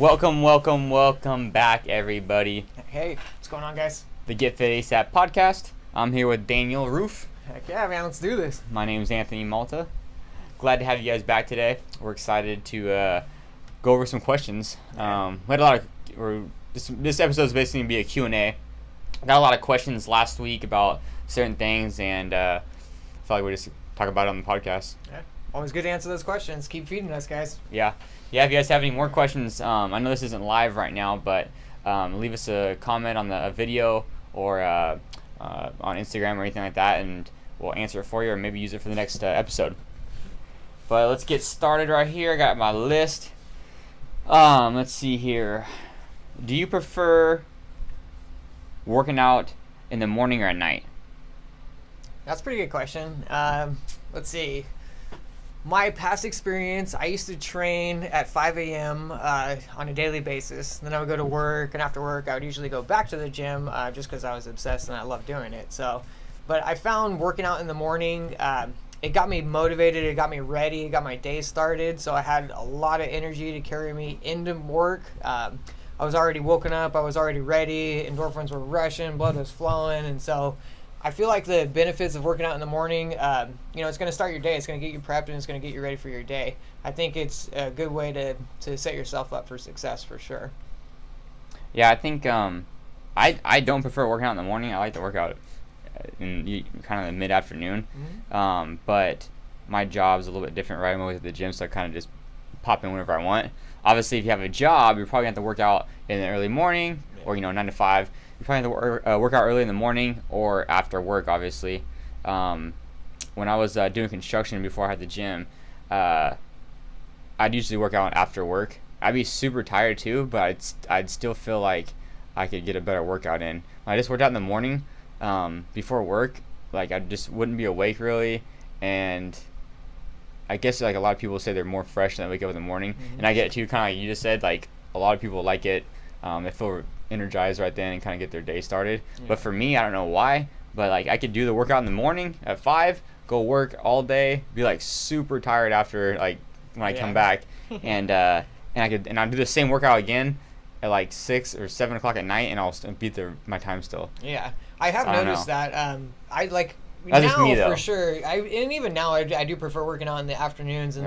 Welcome back, everybody. Hey, what's going on, guys? The Get Fit ASAP podcast. I'm here with Daniel Roof. Heck yeah, man, let's do this. My name's Anthony Malta. Glad to have you guys back today. We're excited to go over some questions. We had a lot of. This episode is basically gonna be a Q&A. Got a lot of questions last week about certain things, and I feel like we just talk about it on the podcast. Yeah, always good to answer those questions. Keep feeding us, guys. Yeah. If you guys have any more questions, I know this isn't live right now, but leave us a comment on the video or on Instagram or anything like that, and we'll answer it for you, or maybe use it for the next episode. But let's get started right here. I got my list. Let's see here. Do you prefer working out in the morning or at night? That's a pretty good question. Let's see. My past experience, I used to train at 5 a.m. On a daily basis. Then I would go to work, and after work, I would usually go back to the gym just because I was obsessed and I loved doing it. But I found working out in the morning, it got me motivated, it got me ready, it got my day started. So I had a lot of energy to carry me into work. I was already woken up, I was already ready, endorphins were rushing, blood was flowing, and so I feel like the benefits of working out in the morning, it's going to start your day. It's going to get you prepped, and it's going to get you ready for your day. I think it's a good way to set yourself up for success, for sure. Yeah, I think I don't prefer working out in the morning. I like to work out in kind of the mid-afternoon. Mm-hmm. But my job's a little bit different, right? I'm always at the gym, so I kind of just pop in whenever I want. Obviously, if you have a job, you're probably going to have to work out in the early morning or, 9 to 5. You probably have to work out early in the morning or after work, obviously. When I was doing construction before I had the gym, I'd usually work out after work. I'd be super tired too, but I'd still feel like I could get a better workout in. When I just worked out in the morning before work, like I just wouldn't be awake really, and I guess like a lot of people say they're more fresh when they wake up in the morning, and I get it too, kind of like you just said, like a lot of people like it. They feel energized right then and kind of get their day started. Yeah. But for me, I don't know why, but like I could do the workout in the morning at 5, go work all day, be like super tired after like when I come back, and I'll do the same workout again at like 6 or 7 o'clock at night, and I'll beat my time still. Yeah, I have noticed that. I like. That's now just me, though. For sure. And even now, I do prefer working out in the afternoons and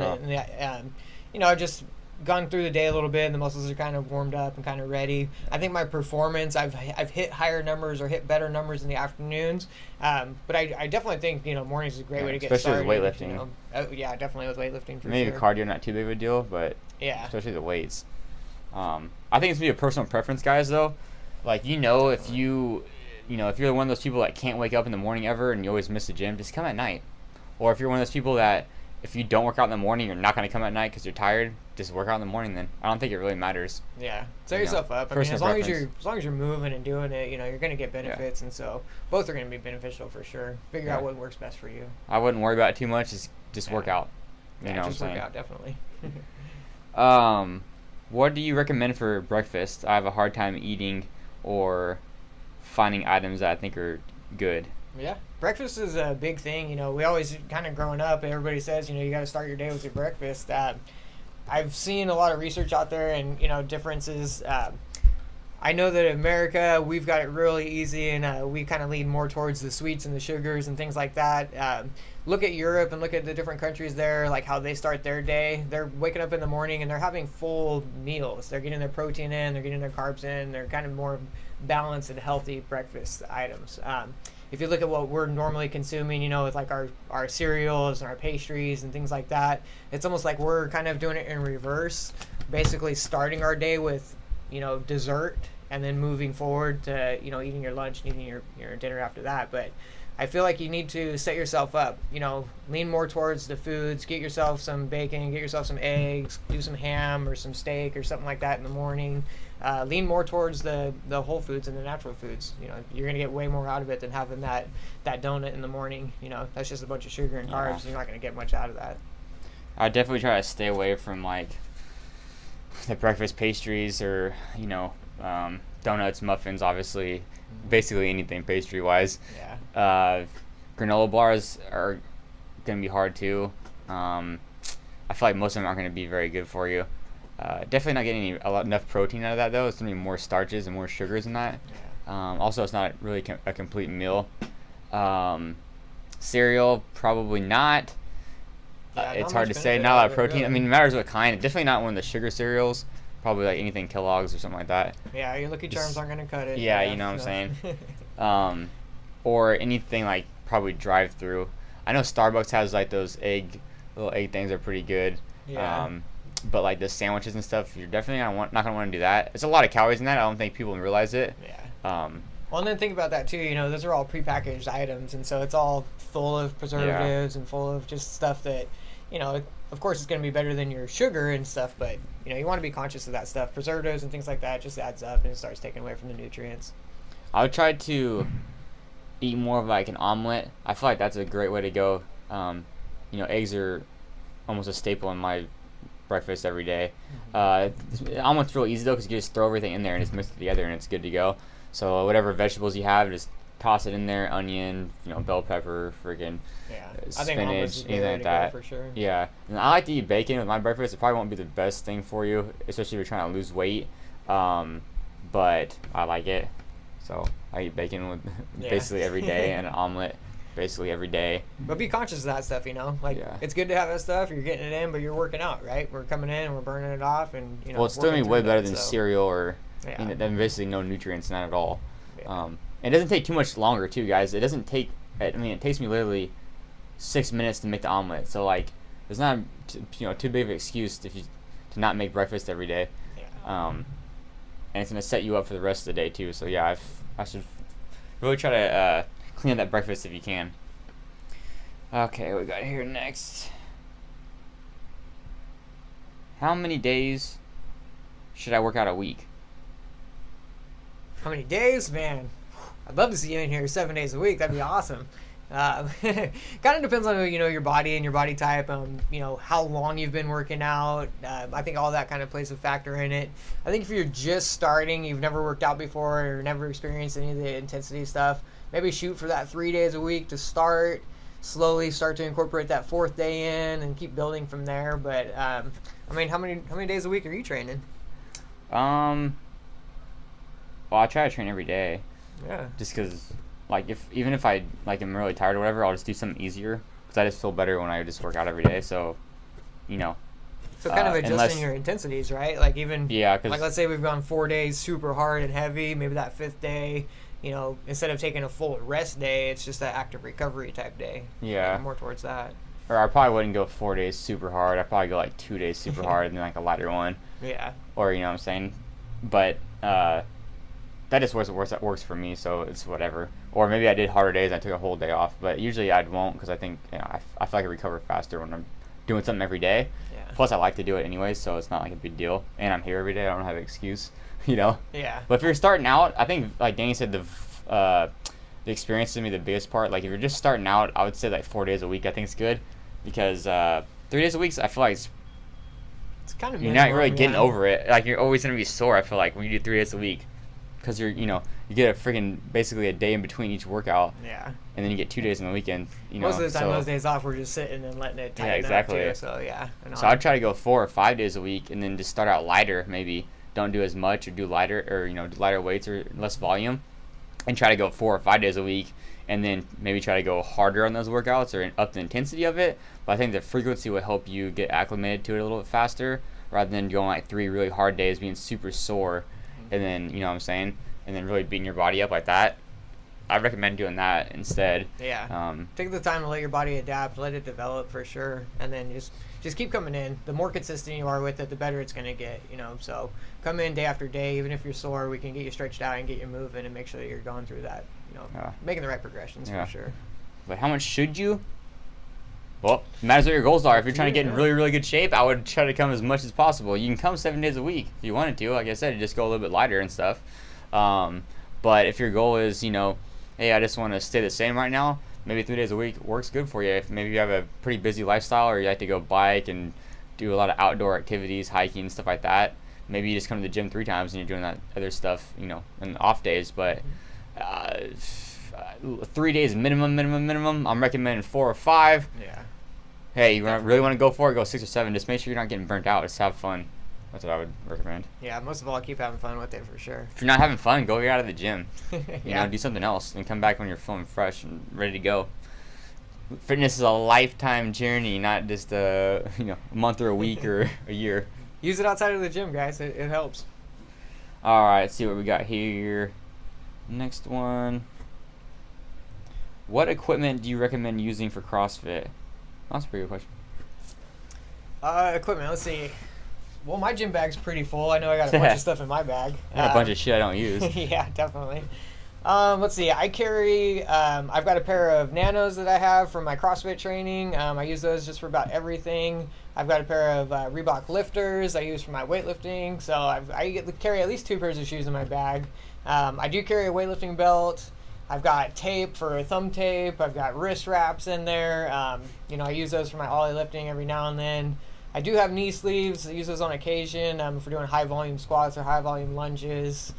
I've just gone through the day a little bit, and the muscles are kind of warmed up and kind of ready. I think my performance, I've hit higher numbers or hit better numbers in the afternoons. But I definitely think mornings is a great way to get started. Especially with weightlifting. Yeah, definitely with weightlifting for Maybe sure. cardio not too big of a deal, but especially the weights. I think it's gonna be a personal preference, guys. Though, like if you're one of those people that can't wake up in the morning ever and you always miss the gym, just come at night. Or if you're one of those people that if you don't work out in the morning, you're not going to come at night because you're tired, just work out in the morning then. I don't think it really matters. Yeah. Set yourself up. I mean, as long as you're moving and doing it, you're going to get benefits, and so both are going to be beneficial for sure. Figure out what works best for you. I wouldn't worry about it too much. Just work out. Just work out, definitely. What do you recommend for breakfast? I have a hard time eating or finding items that I think are good. Yeah, breakfast is a big thing. We always kind of growing up, everybody says, you got to start your day with your breakfast. I've seen a lot of research out there and, differences. I know that in America, we've got it really easy, and we kind of lean more towards the sweets and the sugars and things like that. Look at Europe and look at the different countries there, like how they start their day. They're waking up in the morning and they're having full meals. They're getting their protein in, they're getting their carbs in. They're kind of more balanced and healthy breakfast items. If you look at what we're normally consuming, with like our cereals and our pastries and things like that, it's almost like we're kind of doing it in reverse, basically starting our day with, dessert and then moving forward to, eating your lunch and eating your dinner after that. But I feel like you need to set yourself up, lean more towards the foods, get yourself some bacon, get yourself some eggs, do some ham or some steak or something like that in the morning. Lean more towards the whole foods and the natural foods. You're going to get way more out of it than having that donut in the morning. That's just a bunch of sugar and carbs. You're not going to get much out of that. I definitely try to stay away from like the breakfast pastries or, donuts, muffins, obviously, basically anything pastry wise. Yeah. Granola bars are going to be hard too. I feel like most of them aren't going to be very good for you. Definitely not getting enough protein out of that though. It's gonna be more starches and more sugars in that. Also, it's not really a complete meal. Cereal, probably not. It's hard to say. Not a lot of protein. Really. I mean, it matters what kind. Definitely not one of the sugar cereals. Probably like anything Kellogg's or something like that. Yeah, your Lucky Charms aren't gonna cut it. Yeah, you know what I'm saying. Or anything like probably drive-through. I know Starbucks has like those little egg things are pretty good. Yeah. But like the sandwiches and stuff, you're definitely not gonna want to do that. It's a lot of calories in that. I don't think people realize it. Yeah. Well, and then think about that too. You know, those are all prepackaged items, and so it's all full of preservatives and full of just stuff that, you know, of course it's going to be better than your sugar and stuff, but you know, you want to be conscious of that stuff. Preservatives and things like that just adds up and it starts taking away from the nutrients. I would try to eat more of like an omelet. I feel like that's a great way to go. You know, eggs are almost a staple in my breakfast every day. Omelet's real easy though because you just throw everything in there and just mix it together and it's good to go. So whatever vegetables you have, just toss it in there. Onion, you know, bell pepper, friggin' spinach, anything like that. For sure. Yeah, and I like to eat bacon with my breakfast. It probably won't be the best thing for you, especially if you're trying to lose weight. But I like it, so I eat bacon with basically every day and an omelet basically every day. But be conscious of that stuff, you know. Like it's good to have that stuff. You're getting it in, but you're working out, right? We're coming in and we're burning it off, and you know. Well, it's still way better than cereal or than basically no nutrients, not at all. It doesn't take too much longer, too, guys. It doesn't take. I mean, it takes me literally 6 minutes to make the omelet. So like, there's not too big of an excuse to not make breakfast every day. And it's gonna set you up for the rest of the day too. So yeah, I should really try to clean up that breakfast if you can. Okay, we got here next. How many days should I work out a week? How many days, man? I'd love to see you in here 7 days a week. That'd be awesome. Kind of depends on your body and your body type. How long you've been working out. I think all that kind of plays a factor in it. I think if you're just starting, you've never worked out before or never experienced any of the intensity stuff, maybe shoot for that 3 days a week to start. Slowly start to incorporate that fourth day in and keep building from there. But how many days a week are you training? Well, I try to train every day. Yeah. Just because, like, even if I am really tired or whatever, I'll just do something easier because I just feel better when I just work out every day. So, So kind of adjusting your intensities, right? Like even like let's say we've gone 4 days super hard and heavy. Maybe that fifth day, instead of taking a full rest day, it's just that active recovery type day. Yeah. More towards that. Or I probably wouldn't go 4 days super hard. I'd probably go like 2 days super hard and then like a lighter one. Yeah. Or what I'm saying, but that just works for me, so it's whatever. Or maybe I did harder days and I took a whole day off, but usually I won't because I think I feel like I recover faster when I'm doing something every day. Yeah. Plus I like to do it anyway, so it's not like a big deal. And I'm here every day. I don't have an excuse, Yeah. But if you're starting out, I think like Danny said, the experience is gonna be the biggest part. Like if you're just starting out, I would say like 4 days a week. I think it's good because 3 days a week, I feel like it's kind of you're not really getting over it. Like you're always gonna be sore. I feel like when you do 3 days a week. Because you get a freaking basically a day in between each workout. Yeah. And then you get 2 days in the weekend. Most of the time, those days off, we're just sitting and letting it tighten up too. So yeah. So I'd try to go 4 or 5 days a week, and then just start out lighter. Maybe don't do as much, or do lighter, or do lighter weights or less volume, and try to go 4 or 5 days a week, and then maybe try to go harder on those workouts or up the intensity of it. But I think the frequency would help you get acclimated to it a little bit faster, rather than going like 3 really hard days, being super sore, and then and then really beating your body up like that. I recommend doing that instead. Yeah. Take the time to let your body adapt, let it develop for sure, and then just keep coming in. The more consistent you are with it, the better it's going to get. So come in day after day. Even if you're sore, we can get you stretched out and get you moving and make sure that you're going through that. Making the right progressions for sure. But how much should you? Well, it matters what your goals are. If you're trying to get in really, really good shape, I would try to come as much as possible. You can come 7 days a week if you wanted to. Like I said, just go a little bit lighter and stuff. But if your goal is, hey, I just want to stay the same right now, maybe 3 days a week works good for you. If maybe you have a pretty busy lifestyle or you like to go bike and do a lot of outdoor activities, hiking, stuff like that, maybe you just come to the gym 3 times and you're doing that other stuff, in off days. But 3 days minimum. I'm recommending 4 or 5. Yeah. Hey, you really want to go for it? Go 6 or 7. Just make sure you're not getting burnt out. Just have fun. That's what I would recommend. Yeah, most of all, keep having fun with it for sure. If you're not having fun, go get out of the gym. You Yeah. know, do something else and come back when you're feeling fresh and ready to go. Fitness is a lifetime journey, not just a a month or a week or a year. Use it outside of the gym, guys. It helps. All right, let's see what we got here. Next one. What equipment do you recommend using for CrossFit? That's a pretty good question. Equipment. Let's see. Well, my gym bag's pretty full. I know I got a bunch of stuff in my bag. I got a bunch of shit I don't use. Yeah, definitely. Let's see. I carry. I've got a pair of Nanos that I have for my CrossFit training. I use those just for about everything. I've got a pair of Reebok lifters I use for my weightlifting. So I carry at least 2 pairs of shoes in my bag. I do carry a weightlifting belt. I've got tape for thumb tape. I've got wrist wraps in there. I use those for my ollie lifting every now and then. I do have knee sleeves. I use those on occasion if we're doing high volume squats or high volume lunges.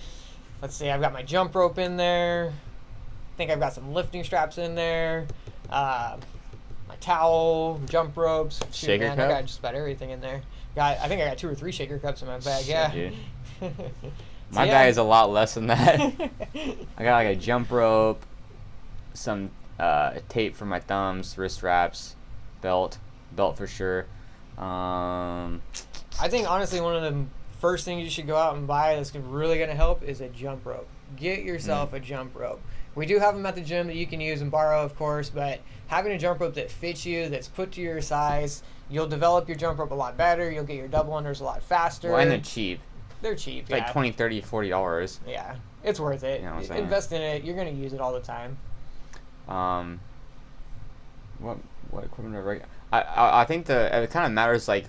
Let's see, I've got my jump rope in there. I think I've got some lifting straps in there. My towel, jump ropes. Shaker man, cup? I got just about everything in there. I think I got 2 or 3 shaker cups in my bag. Shit, Yeah. dude. So, My yeah. bag is a lot less than that. I got like a jump rope, some tape for my thumbs, wrist wraps, belt for sure. I think honestly one of the first things you should go out and buy that's really going to help is a jump rope. Get yourself a jump rope. We do have them at the gym that you can use and borrow, of course, but having a jump rope that fits you, that's put to your size, you'll develop your jump rope a lot better. You'll get your double unders a lot faster. Well, and they're cheap. They're cheap, It's like $20, $30, $40. Yeah, it's worth it. You know what I'm saying? Invest in it. You're going to use it all the time. What equipment do I recommend? I think it kind of matters like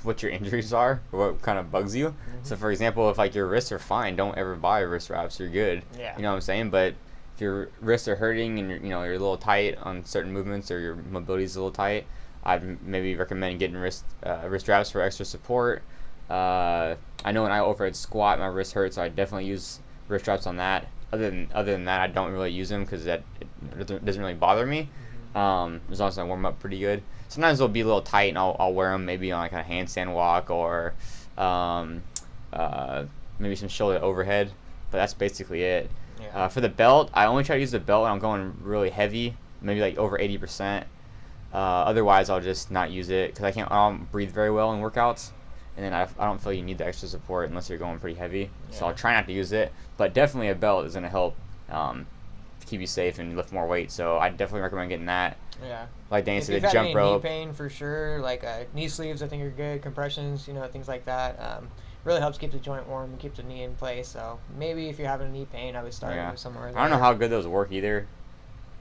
what your injuries are or what kind of bugs you. So for example, if like your wrists are fine, don't ever buy wrist wraps. You're good. Yeah. You know what I'm saying? But if your wrists are hurting and you're a little tight on certain movements or your mobility is a little tight, I'd maybe recommend getting wrist wraps for extra support. I know when I overhead squat, my wrist hurts, so I definitely use wrist wraps on that. Other than that, I don't really use them because it doesn't really bother me. As long as I warm up pretty good. Sometimes they'll be a little tight, and I'll wear them maybe on like a handstand walk or maybe some shoulder overhead. But that's basically it. Yeah. For the belt, I only try to use the belt when I'm going really heavy, maybe like over 80%. Otherwise, I'll just not use it because I don't breathe very well in workouts. And then I don't feel you need the extra support unless you're going pretty heavy. So I'll try not to use it. But definitely a belt is going to help keep you safe and lift more weight. So I definitely recommend getting that. Yeah. Like Danny If said, you've the had jump any rope. knee pain for sure, like knee sleeves, I think are good. Compressions, things like that. Really helps keep the joint warm and keep the knee in place. So maybe if you're having a knee pain, I would start with somewhere. I don't know how good those work either.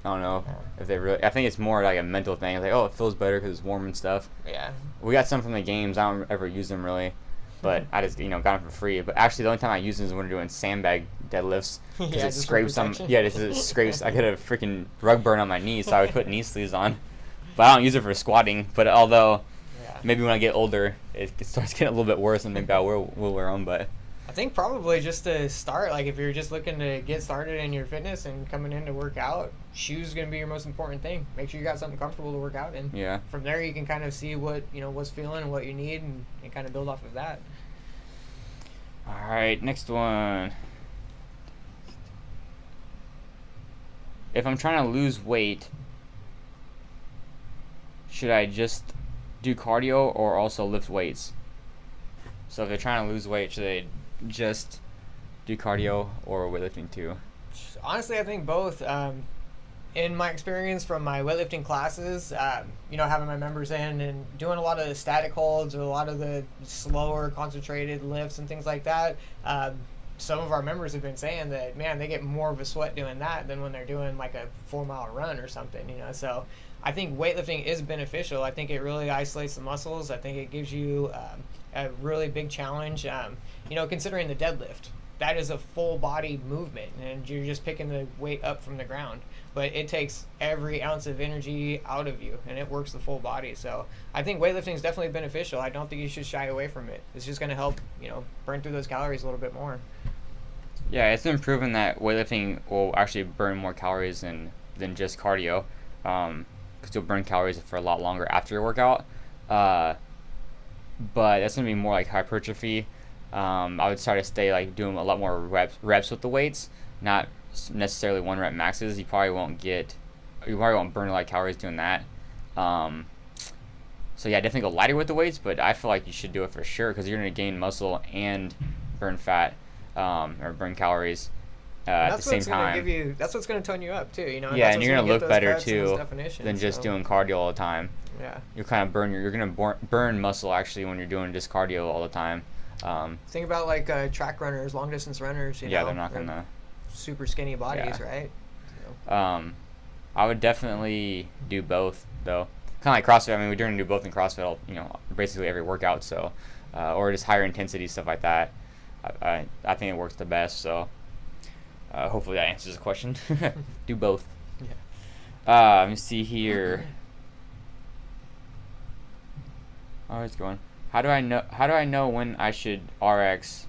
I don't know if they really. I think it's more like a mental thing. It's like, oh, it feels better because it's warm and stuff. Yeah. We got some from the games. I don't ever use them really, but I just got them for free. But actually, the only time I use them is when we're doing sandbag deadlifts because it just for scrapes some. protection. Yeah, it scrapes. I get a freaking rug burn on my knee, so I would put knee sleeves on. But I don't use it for squatting. But although maybe when I get older, it starts getting a little bit worse, and maybe will wear them. But I think probably just to start, like if you're just looking to get started in your fitness and coming in to work out, shoes is going to be your most important thing. Make sure you got something comfortable to work out in. Yeah. From there, you can kind of see what what's feeling and what you need, and kind of build off of that. All right, next one. If I'm trying to lose weight, should I just do cardio or also lift weights? So if they're trying to lose weight, should they just do cardio or weightlifting too? Honestly, I think both. In my experience from my weightlifting classes, having my members in and doing a lot of the static holds or a lot of the slower concentrated lifts and things like that, some of our members have been saying that, man, they get more of a sweat doing that than when they're doing like a 4-mile run or something, So I think weightlifting is beneficial. I think it really isolates the muscles. I think it gives you a really big challenge. Considering the deadlift, that is a full body movement, and you're just picking the weight up from the ground. But it takes every ounce of energy out of you, and it works the full body. So I think weightlifting is definitely beneficial. I don't think you should shy away from it. It's just going to help, burn through those calories a little bit more. Yeah, it's been proven that weightlifting will actually burn more calories than just cardio, because you'll burn calories for a lot longer after your workout. but that's gonna be more like hypertrophy. I would try to stay like doing a lot more reps with the weights, not necessarily 1 rep maxes. You probably won't burn a lot of calories doing that. So yeah, definitely go lighter with the weights, but I feel like you should do it for sure because you're gonna gain muscle and burn fat, or burn calories at the same time. That's what's gonna tone you up too. You know. Yeah, and you're gonna look better too than just so. doing cardio all the time. Yeah. You kind of you're gonna burn muscle actually when you're doing just cardio all the time. Think about like track runners, long distance runners. You know, they're not gonna super skinny bodies, Yeah. right? So. I would definitely do both though. Kind of like CrossFit. I mean, we're going to do both in CrossFit. You know, basically every workout. So, or just higher intensity stuff like that. I think it works the best. So, hopefully that answers the question. Do both. Yeah. Let me see here. Oh, it's going. How do I know when I should RX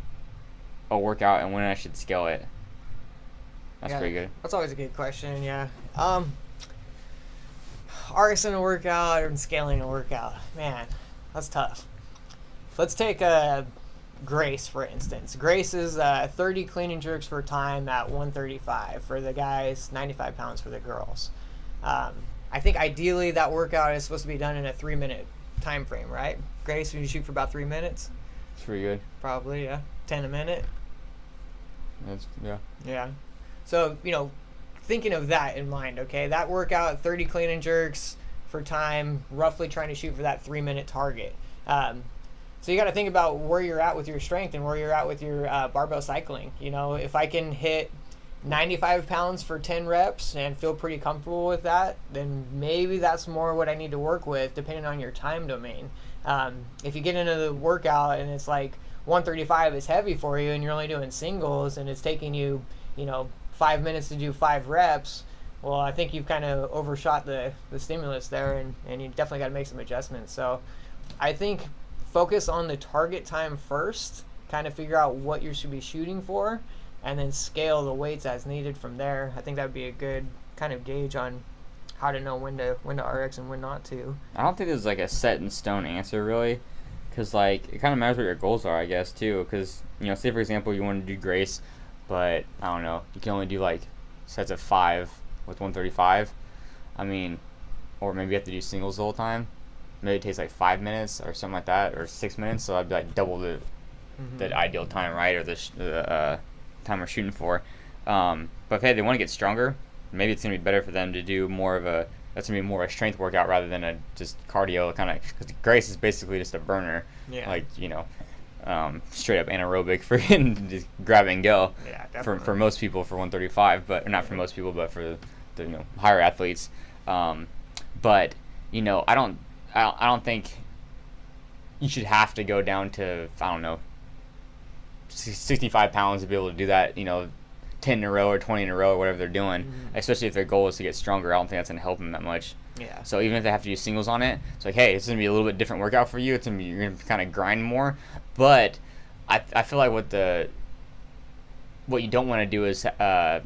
a workout and when I should scale it? That's pretty good. That's always a good question. Yeah. RXing a workout and scaling a workout. Man, that's tough. Let's take Grace, for instance. Grace is 30 clean and jerks for time at 135 for the guys, 95 pounds for the girls. I think ideally that workout is supposed to be done in a 3-minute time frame, right? Grace, would you shoot for about 3 minutes? It's pretty good. Probably, yeah. 10 a minute? Yeah. Yeah. So, you know, thinking of that in mind, okay, that workout, 30 clean and jerks for time, roughly trying to shoot for that 3-minute target. So you got to think about where you're at with your strength and where you're at with your barbell cycling. You know, if I can hit 95 pounds for 10 reps and feel pretty comfortable with that, then maybe that's more what I need to work with depending on your time domain. If you get into the workout and it's like 135 is heavy for you and you're only doing singles and it's taking you, 5 minutes to do 5 reps, well, I think you've kind of overshot the stimulus there, and you definitely got to make some adjustments. So I think focus on the target time first, kind of figure out what you should be shooting for, and then scale the weights as needed from there. I think that would be a good kind of gauge on how to know when to RX and when not to. I don't think there's like a set in stone answer really, because like it kind of matters what your goals are, I guess, too. Because say for example you want to do Grace, but I don't know, you can only do like sets of 5 with 135. I mean, or maybe you have to do singles the whole time. Maybe it takes like 5 minutes or something like that, or 6 minutes. So I'd be like double the ideal time, right, or the time we're shooting for. But if they want to get stronger, maybe it's gonna be better for them to do more of a strength workout rather than a just cardio kind of. Because Grace is basically just a burner, like straight up anaerobic for just grab and go. Yeah, for most people for 135, but not for most people, but for the higher athletes. But I don't think you should have to go down to 65 pounds to be able to do that. 10 in a row or 20 in a row or whatever they're doing. Especially if their goal is to get stronger, I don't think that's gonna help them that much. Yeah. So even if they have to use singles on it, it's like, hey, it's gonna be a little bit different workout for you. You're gonna kind of grind more, but I feel like what you don't want to do is the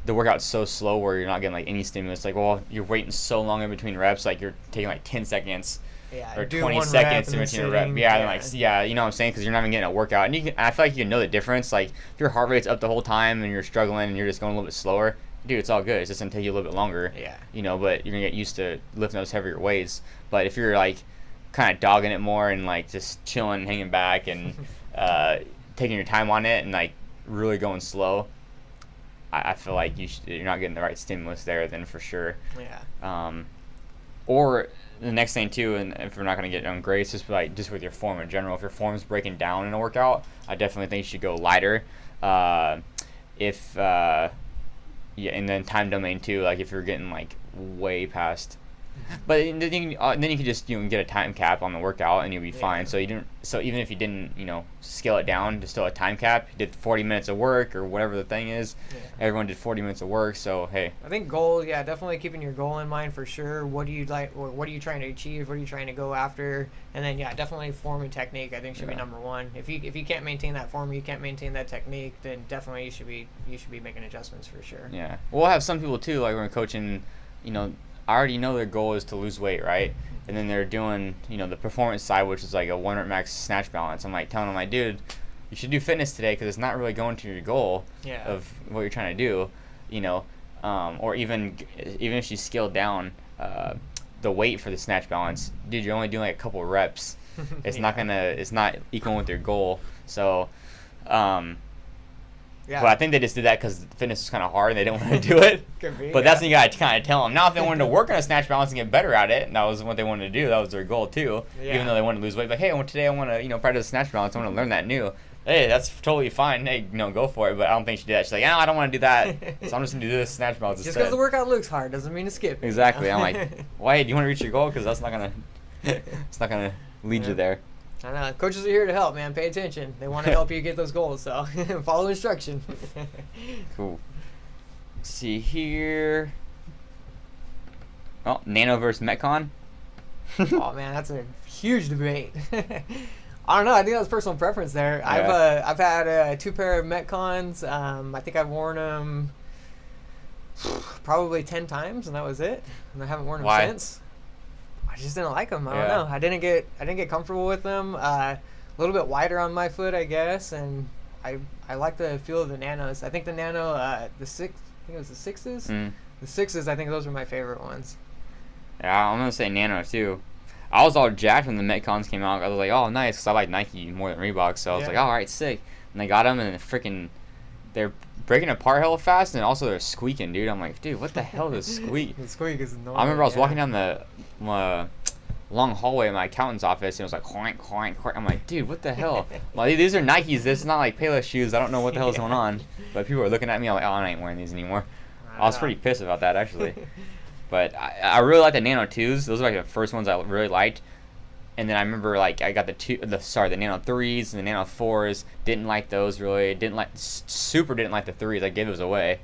workout's so slow where you're not getting like any stimulus. Like, well, you're waiting so long in between reps, like you're taking like 10 seconds or 20 seconds in between a rep. You know what I'm saying? Because you're not even getting a workout, and I feel like you can know the difference. Like if your heart rate's up the whole time and you're struggling and you're just going a little bit slower, dude, it's all good. It's just gonna take you a little bit longer. Yeah. But you're gonna get used to lifting those heavier weights. But if you're like kind of dogging it more and like just chilling, hanging back, and taking your time on it and like really going slow, I feel like you're not getting the right stimulus there then for sure. Yeah. Or the next thing too, and if we're not going to get on Grace, just with your form in general. If your form's breaking down in a workout, I definitely think you should go lighter. And then time domain too. Like if you're getting like way past, but then you can just get a time cap on the workout and you'll be fine. So even if you didn't scale it down to still a time cap, you did 40 minutes of work or whatever the thing is. Yeah. Everyone did 40 minutes of work. So hey, I think goal, definitely keeping your goal in mind for sure. What do you like? What are you trying to achieve? What are you trying to go after? And then definitely form and technique. I think should be number one. If you can't maintain that form, you can't maintain that technique, then definitely you should be making adjustments for sure. Yeah, we'll have some people too. Like when we're coaching, I already know their goal is to lose weight, right? And then they're doing, you know, the performance side, which is like a 1 rep max snatch balance. I'm like telling them, like, dude, you should do fitness today because it's not really going to your goal of what you're trying to do, you know, or even if you scale down the weight for the snatch balance, dude, you're only doing like a couple reps. It's it's not equal with your goal. So, but I think they just did that because fitness was kind of hard and they didn't want to do it. Could be, but that's when you got to kind of tell them. Now, if they wanted to work on a snatch balance and get better at it, and that was what they wanted to do, that was their goal too. Even though they wanted to lose weight, but hey, today I want to, you know, practice snatch balance. I want to learn that new. Hey, that's totally fine. Hey, you know, go for it. But I don't think she did that. She's like, I don't want to do that. So I'm just gonna do this snatch balance Just instead. because the workout looks hard doesn't mean to skip it. Exactly. I'm like, why? Do you want to reach your goal? Because that's not gonna, it's not gonna lead you there. I know. Coaches are here to help, man. Pay attention. They want to help you get those goals, so follow instruction. Cool. Let's see here. Oh, Nano versus Metcon. Oh man, that's a huge debate. I don't know. I think that's personal preference there. Yeah. I've had 2 pair of Metcons. I think I've worn them probably 10 times, and that was it. And I haven't worn them since. I just didn't like them. I don't know. I didn't get comfortable with them. A little bit wider on my foot, I guess, and I like the feel of the Nanos. I think the Nano, I think it was the sixes. The sixes, I think those were my favorite ones. Yeah, I'm gonna say Nano too. I was all jacked when the Metcons came out. I was like, oh, nice, because I like Nike more than Reebok. So I was like, all right, sick. And they got them, and they're breaking apart hella fast, and also they're squeaking, dude. I'm like, dude, what the hell is squeak? The squeak is annoying. I remember I was walking down the long hallway in my accountant's office, and it was like, hoink, hoink, hoink. I'm like, dude, what the hell? Like, these are Nikes. This is not like Payless shoes. I don't know what the hell is going on. But people were looking at me. I'm like, oh, I ain't wearing these anymore. I was pretty pissed about that, actually. But I really like the Nano 2s. Those were like the first ones I really liked. And then I remember like I got the Nano 3s and the Nano 4s. Didn't like those really. Didn't like the 3s. I gave those away.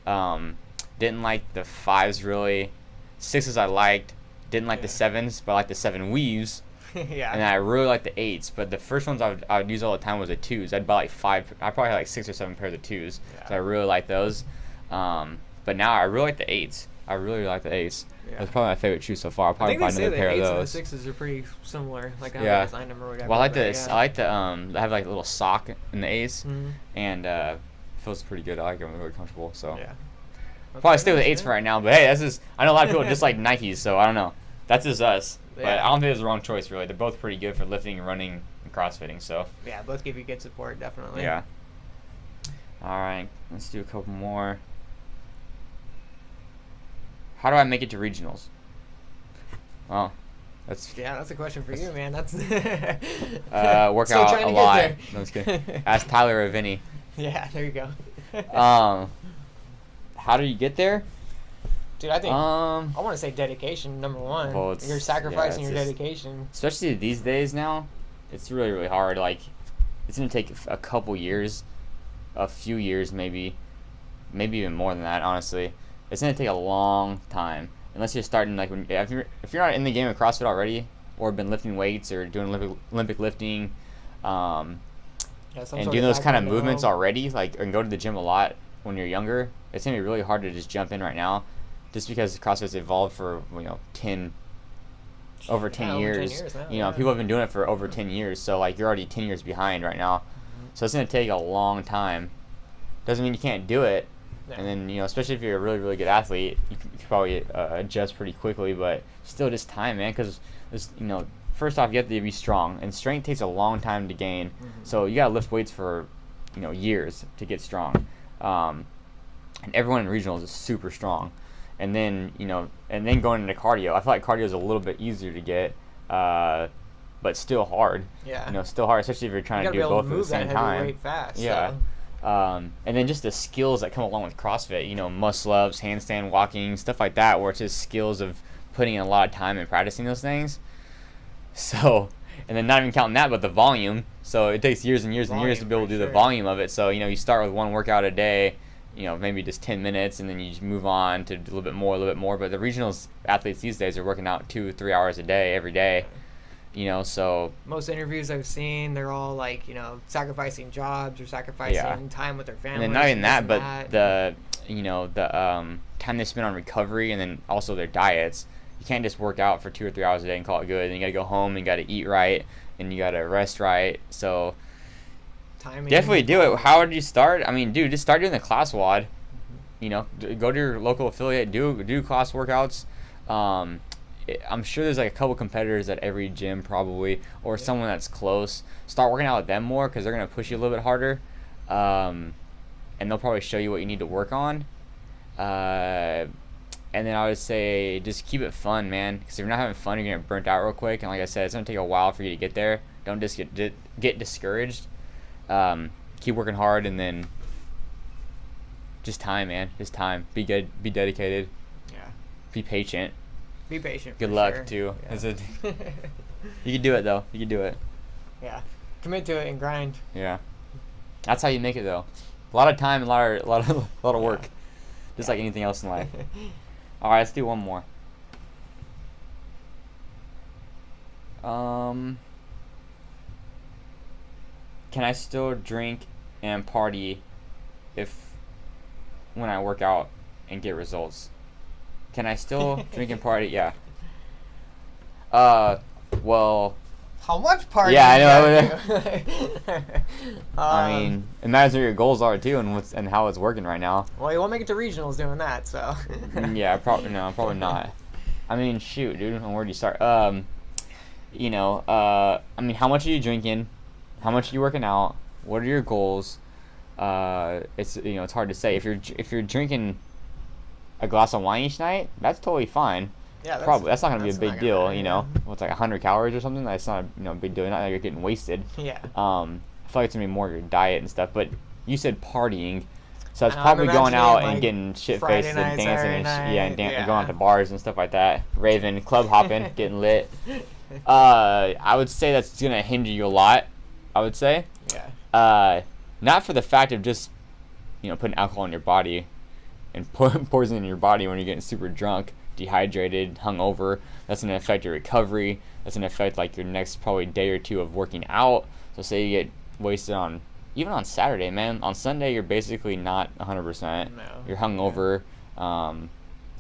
Didn't like the 5s really. 6s I liked. Didn't like the 7s, but I liked the 7 weaves. Yeah. And I really liked the 8s, but the first ones I would use all the time was the 2s. I'd buy like 5. I probably had like 6 or 7 pairs of 2s. Yeah. So I really like those. But now I really like the 8s. I really like the 8s. Yeah. That's probably my favorite shoe so far. I'll probably buy another pair of those. The 8s and the 6s are pretty similar. Like I designed them or whatever. Well, I like I like the I have like a little sock in the 8s, and feels pretty good. I like them. They're really comfortable. So yeah. Probably stay with the 8s for right now. But hey, that's just I know a lot of people just like Nikes, so I don't know. That's just us. Yeah. But I don't think it's the wrong choice really. They're both pretty good for lifting and running and CrossFitting. So yeah, both give you good support definitely. Yeah. All right, let's do a couple more. How do I make it to regionals? Well, that's a question for you, man. That's work out a lot. No, just kidding. Ask Tyler or Vinny. Yeah, there you go. How do you get there? Dude, I think I want to say dedication, number one. Well, you're sacrificing your dedication. Especially these days now, it's really, really hard. Like, it's going to take a couple years, a few years maybe even more than that, honestly. It's going to take a long time. Unless you're starting, like, if you're not in the game of CrossFit already, or been lifting weights, or doing Olympic lifting, and doing those kind of movements already, like, and go to the gym a lot when you're younger, it's going to be really hard to just jump in right now. Just because CrossFit's evolved for, over 10 years. Now, people have been doing it for over 10 years, so like you're already 10 years behind right now. So it's going to take a long time. Doesn't mean you can't do it. No. And then, especially if you're a really, really good athlete, you can probably adjust pretty quickly, but still just time, man, because first off, you have to be strong, and strength takes a long time to gain. So you got to lift weights for, years to get strong. And everyone in regionals is super strong. And then, going into cardio. I feel like cardio is a little bit easier to get, but still hard. Yeah. Still hard, especially if you're trying to do both at the same time. Weight fast, yeah. So. And then just the skills that come along with CrossFit, muscle ups, handstand walking, stuff like that, where it's just skills of putting in a lot of time and practicing those things. So, and then not even counting that, but the volume. So it takes years and years and years to be able to do the volume of it. So, you start with one workout a day, maybe just 10 minutes, and then you just move on to a little bit more. But the regionals athletes these days are working out 2-3 hours a day, every day. You know, so most interviews I've seen, they're all like, sacrificing jobs or sacrificing time with their families. and then not even that, but that. the time they spend on recovery, and then also their diets. You can't just work out for 2 or 3 hours a day and call it good. And you gotta go home and you gotta eat right and you gotta rest right. So Timing. definitely do it. How would you start? I mean, dude, just start doing the class WOD. Go to your local affiliate, do class workouts. I'm sure there's like a couple competitors at every gym probably, or someone that's close. Start working out with them more because they're gonna push you a little bit harder, and they'll probably show you what you need to work on. And then I would say just keep it fun, man. Because if you're not having fun, you're gonna get burnt out real quick. And like I said, it's gonna take a while for you to get there. Don't just get discouraged. Keep working hard, and then just time, man. Just time. Be good. Be dedicated. Yeah. Be patient. Be patient. Good for luck sure. too. Yeah. You can do it though. You can do it. Yeah. Commit to it and grind. Yeah. That's how you make it though. A lot of time, a lot of work. Just like anything else in life. All right, let's do one more. Can I still drink and party when I work out and get results? Can I still drink and party? Yeah. Well. How much party? Yeah, I know. I mean, it matters what your goals are too, and how it's working right now. Well, you won't make it to regionals doing that, so. Yeah, probably not. I mean, shoot, dude, where do you start? I mean, how much are you drinking? How much are you working out? What are your goals? It's hard to say. If you're drinking a glass of wine each night, that's totally fine. Yeah, that's not gonna be a big deal. Yeah. What's like 100 calories or something? That's not a big deal. Not like you're getting wasted. Yeah. I feel like it's gonna be more your diet and stuff. But you said partying, so it's I'm probably going imagining, out like, and getting shit Friday faced night, and dancing Saturday and night, and going out to bars and stuff like that. Raving, club hopping, getting lit. I would say that's gonna hinder you a lot. I would say. Yeah. Not for the fact of just, putting alcohol in your body and poisoning your body when you're getting super drunk, dehydrated, hungover. That's going to affect your recovery. That's going to affect like your next probably day or two of working out. So say you get wasted even on Saturday, man. On Sunday, you're basically not 100%. No. You're hungover.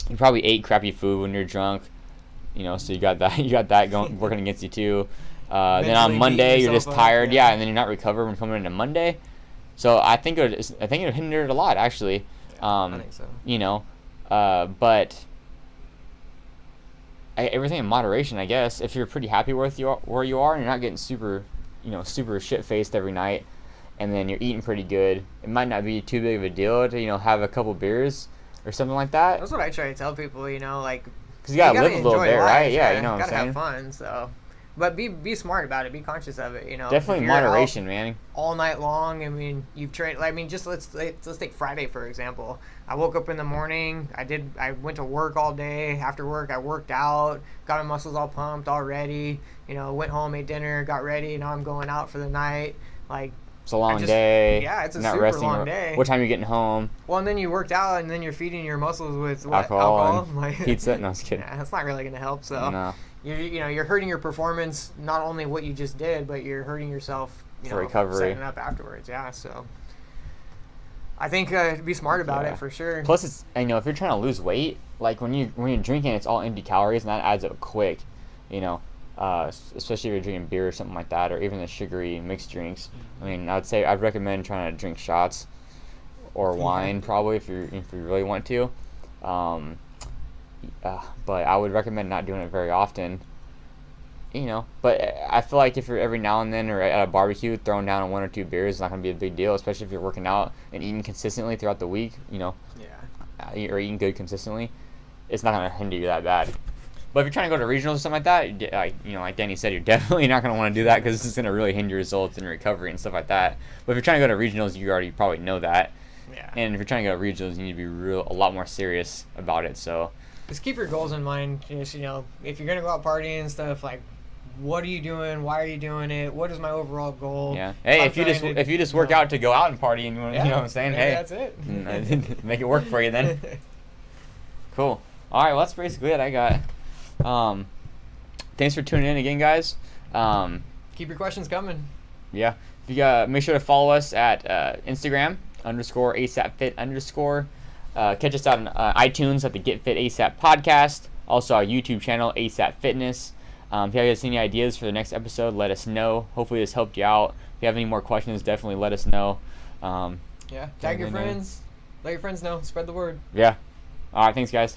You probably ate crappy food when you're drunk. So you got that going working against you too. Then on Mentally Monday beating you're just yourself up, tired, yeah. and then you're not recovered when coming into Monday. So I think it would hinder it a lot actually. I think so. But everything in moderation, I guess. If you're pretty happy where you are, and you're not getting super shit faced every night, and then you're eating pretty good, it might not be too big of a deal to have a couple beers or something like that. That's what I try to tell people. Like. Because you gotta live a little enjoy bit, life, right? Yeah, you know what I'm gotta saying. have fun. So. But be smart about it. Be conscious of it. Definitely If you're moderation, out man. all night long. I mean, you've trained. I mean, just let's take Friday for example. I woke up in the morning. I went to work all day. After work, I worked out, got my muscles all pumped, all ready. Went home, ate dinner, got ready. Now I'm going out for the night. Like. It's a long day. Yeah, it's a not super resting. long day. What time are you getting home? Well, and then you worked out, and then you're feeding your muscles with what? Alcohol and Like, pizza. No, I was kidding. Yeah, that's not really going to help. So. No. You're hurting your performance, not only what you just did, but you're hurting yourself For recovery. setting up afterwards. Yeah, so I think be smart about it for sure. Plus, it's if you're trying to lose weight, like when you're drinking, it's all empty calories, and that adds up quick. Especially if you're drinking beer or something like that, or even the sugary mixed drinks. I mean, I'd recommend trying to drink shots or wine probably if you really want to. But I would recommend not doing it very often. But I feel like if you're every now and then or at a barbecue throwing down 1 or 2 beers, it's not gonna be a big deal, especially if you're working out and eating consistently throughout the week. Or eating good consistently, it's not gonna hinder you that bad. But if you're trying to go to regionals or something like that, like Danny said, you're definitely not going to want to do that because it's going to really hinder results and recovery and stuff like that. But if you're trying to go to regionals, you already probably know that. Yeah. And if you're trying to go to regionals, you need to be a lot more serious about it. So just keep your goals in mind. Just, if you're going to go out partying and stuff, like, what are you doing? Why are you doing it? What is my overall goal? Yeah. Hey, if you just work out to go out and party and you know what I'm saying? Hey, that's it. Make it work for you then. Cool. All right, well, that's basically it I got. Thanks for tuning in again, guys. Keep your questions coming. Yeah. If you make sure to follow us at Instagram _ASAPFit_. Catch us out on iTunes at the Get Fit ASAP podcast. Also our YouTube channel ASAP Fitness. If you guys have any ideas for the next episode, let us know. Hopefully this helped you out. If you have any more questions, definitely let us know. Yeah. Tag your friends. Let your friends know. Spread the word. Yeah. All right. Thanks, guys.